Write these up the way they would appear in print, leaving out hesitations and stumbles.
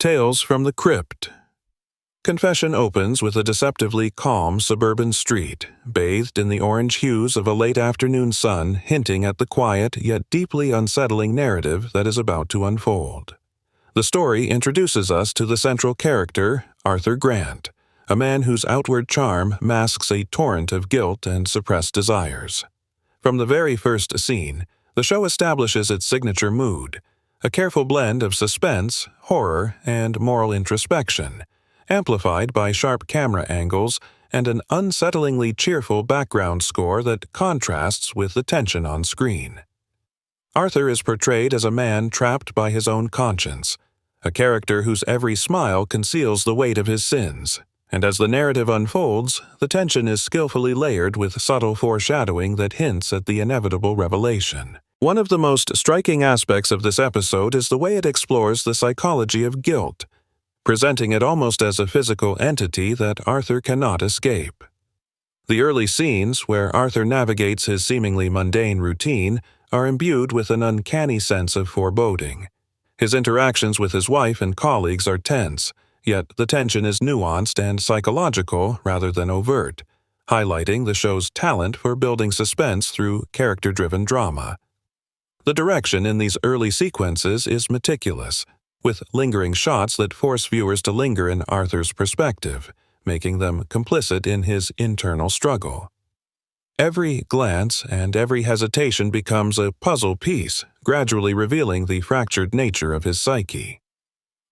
Tales from the Crypt. Confession opens with a deceptively calm suburban street, bathed in the orange hues of a late afternoon sun, hinting at the quiet yet deeply unsettling narrative that is about to unfold. The story introduces us to the central character, Arthur Grant, a man whose outward charm masks a torrent of guilt and suppressed desires. From the very first scene, the show establishes its signature mood, a careful blend of suspense, horror, and moral introspection, amplified by sharp camera angles and an unsettlingly cheerful background score that contrasts with the tension on screen. Arthur is portrayed as a man trapped by his own conscience, a character whose every smile conceals the weight of his sins, and as the narrative unfolds, the tension is skillfully layered with subtle foreshadowing that hints at the inevitable revelation. One of the most striking aspects of this episode is the way it explores the psychology of guilt, presenting it almost as a physical entity that Arthur cannot escape. The early scenes, where Arthur navigates his seemingly mundane routine, are imbued with an uncanny sense of foreboding. His interactions with his wife and colleagues are tense, yet the tension is nuanced and psychological rather than overt, highlighting the show's talent for building suspense through character-driven drama. The direction in these early sequences is meticulous, with lingering shots that force viewers to linger in Arthur's perspective, making them complicit in his internal struggle. Every glance and every hesitation becomes a puzzle piece, gradually revealing the fractured nature of his psyche.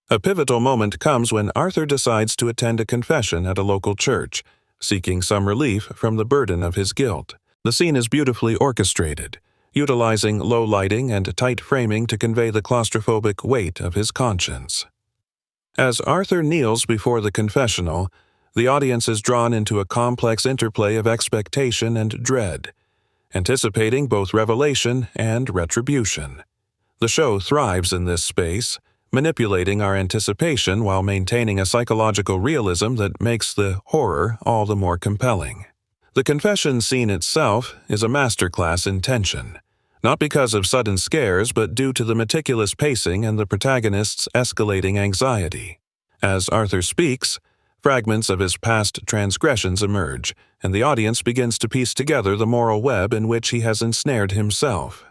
A pivotal moment comes when Arthur decides to attend a confession at a local church, seeking some relief from the burden of his guilt. The scene is beautifully orchestrated, utilizing low lighting and tight framing to convey the claustrophobic weight of his conscience. As Arthur kneels before the confessional, the audience is drawn into a complex interplay of expectation and dread, anticipating both revelation and retribution. The show thrives in this space, manipulating our anticipation while maintaining a psychological realism that makes the horror all the more compelling. The confession scene itself is a masterclass in tension, not because of sudden scares but due to the meticulous pacing and the protagonist's escalating anxiety. As Arthur speaks, fragments of his past transgressions emerge, and the audience begins to piece together the moral web in which he has ensnared himself.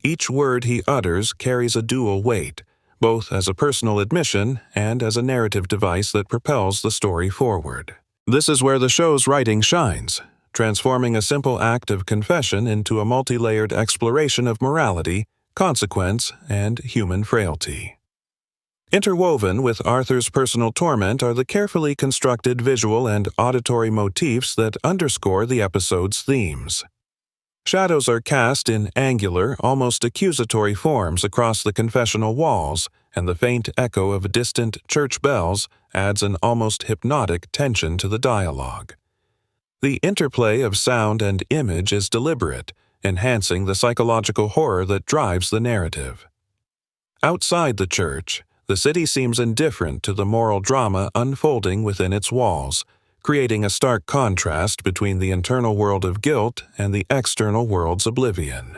Each word he utters carries a dual weight, both as a personal admission and as a narrative device that propels the story forward. This is where the show's writing shines, transforming a simple act of confession into a multi-layered exploration of morality, consequence, and human frailty. Interwoven with Arthur's personal torment are the carefully constructed visual and auditory motifs that underscore the episode's themes. Shadows are cast in angular, almost accusatory forms across the confessional walls, and the faint echo of distant church bells adds an almost hypnotic tension to the dialogue. The interplay of sound and image is deliberate, enhancing the psychological horror that drives the narrative. Outside the church, the city seems indifferent to the moral drama unfolding within its walls, creating a stark contrast between the internal world of guilt and the external world's oblivion.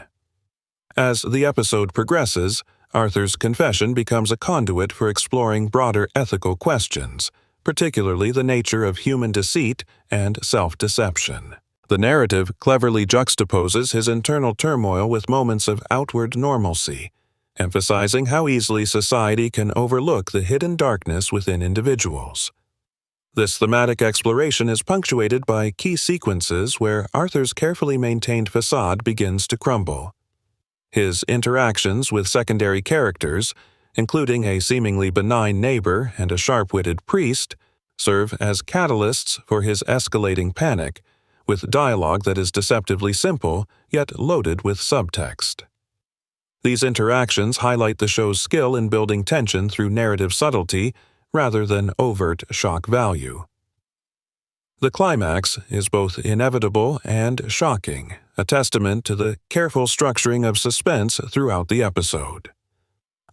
As the episode progresses, Arthur's confession becomes a conduit for exploring broader ethical questions, particularly the nature of human deceit and self-deception. The narrative cleverly juxtaposes his internal turmoil with moments of outward normalcy, emphasizing how easily society can overlook the hidden darkness within individuals. This thematic exploration is punctuated by key sequences where Arthur's carefully maintained facade begins to crumble. His interactions with secondary characters, including a seemingly benign neighbor and a sharp-witted priest, serve as catalysts for his escalating panic, with dialogue that is deceptively simple yet loaded with subtext. These interactions highlight the show's skill in building tension through narrative subtlety rather than overt shock value. The climax is both inevitable and shocking, a testament to the careful structuring of suspense throughout the episode.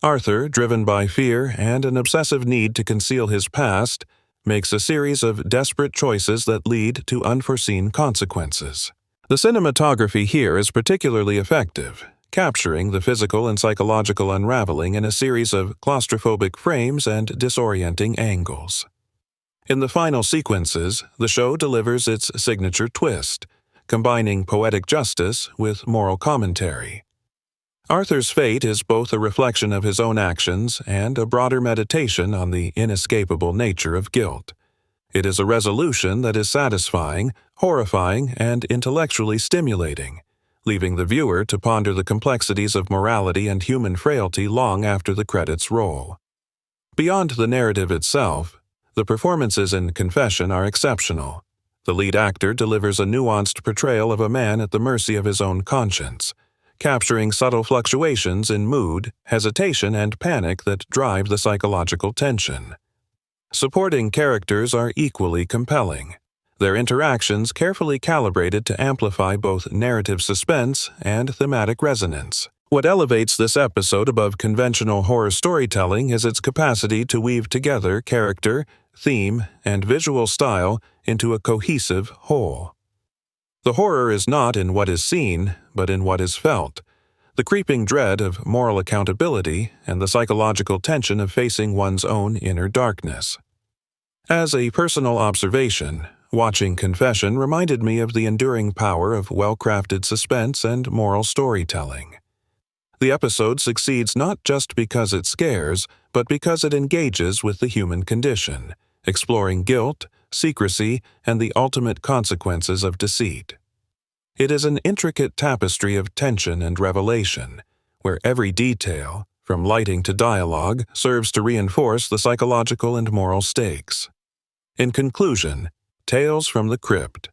Arthur, driven by fear and an obsessive need to conceal his past, makes a series of desperate choices that lead to unforeseen consequences. The cinematography here is particularly effective, capturing the physical and psychological unraveling in a series of claustrophobic frames and disorienting angles. In the final sequences, the show delivers its signature twist, combining poetic justice with moral commentary. Arthur's fate is both a reflection of his own actions and a broader meditation on the inescapable nature of guilt. It is a resolution that is satisfying, horrifying, and intellectually stimulating, leaving the viewer to ponder the complexities of morality and human frailty long after the credits roll. Beyond the narrative itself, the performances in Confession are exceptional. The lead actor delivers a nuanced portrayal of a man at the mercy of his own conscience, capturing subtle fluctuations in mood, hesitation, and panic that drive the psychological tension. Supporting characters are equally compelling, their interactions carefully calibrated to amplify both narrative suspense and thematic resonance. What elevates this episode above conventional horror storytelling is its capacity to weave together character, theme, and visual style into a cohesive whole. The horror is not in what is seen, but in what is felt. The creeping dread of moral accountability and the psychological tension of facing one's own inner darkness. As a personal observation, watching Confession reminded me of the enduring power of well-crafted suspense and moral storytelling. The episode succeeds not just because it scares, but because it engages with the human condition, exploring guilt, secrecy, and the ultimate consequences of deceit. It is an intricate tapestry of tension and revelation, where every detail, from lighting to dialogue, serves to reinforce the psychological and moral stakes. In conclusion, Tales from the Crypt.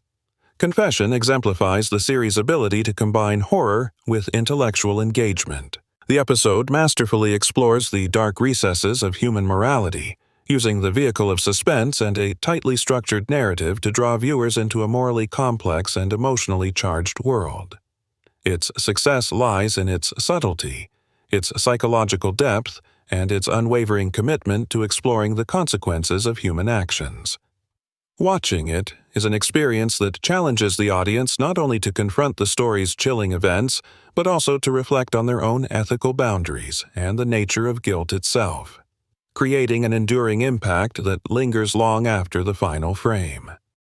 Confession exemplifies the series' ability to combine horror with intellectual engagement. The episode masterfully explores the dark recesses of human morality, using the vehicle of suspense and a tightly structured narrative to draw viewers into a morally complex and emotionally charged world. Its success lies in its subtlety, its psychological depth, and its unwavering commitment to exploring the consequences of human actions. Watching it is an experience that challenges the audience not only to confront the story's chilling events, but also to reflect on their own ethical boundaries and the nature of guilt itself, creating an enduring impact that lingers long after the final frame.